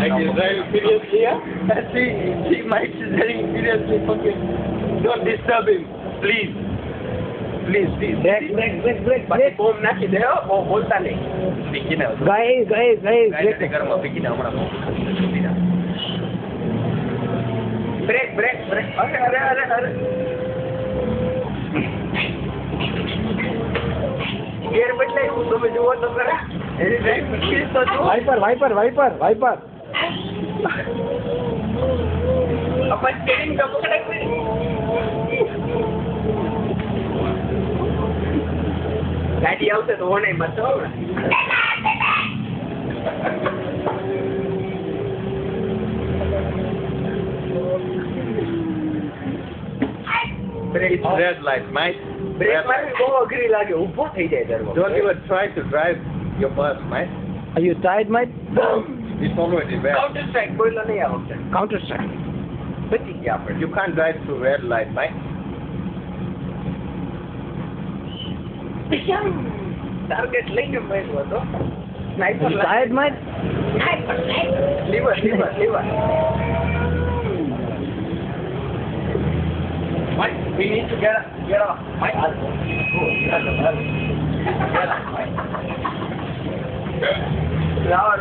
Like he's driving seriously, yeah? See, Mike is driving seriously, fucking. Don't disturb him, please. Please. Break. Bomb નાખી દે હો, બહુ બોલતા નહીં. પીકીને Guys, ગાય ઘરમાં પીકીને હમણાં બ્રેક. અરે. ગેર બદલાયું, તમે જુઓ તો ખરા. એની ડ્રાઈવ સ્પીડ તો જુઓ. વાઇપર. अपन स्टीयरिंग का पकड़ा गाड़ी આવશે તો હોને મત હો It's red light, mate. Break મારવી બહુ અઘરી લાગે, ઊભો થઈ જાય દરવાજો. Don't even try to drive your bus, mate. Are you tired, mate? It's already red. Counter strike બોલો નહીં આવશે. Counter strike. બચી ગયા આપણે. You can't drive through red light, mate. Target લઈને બેઠો હતો. Sniper tired, mate? Sniper. Lever. Mike, we need to get off. Mike. લાવો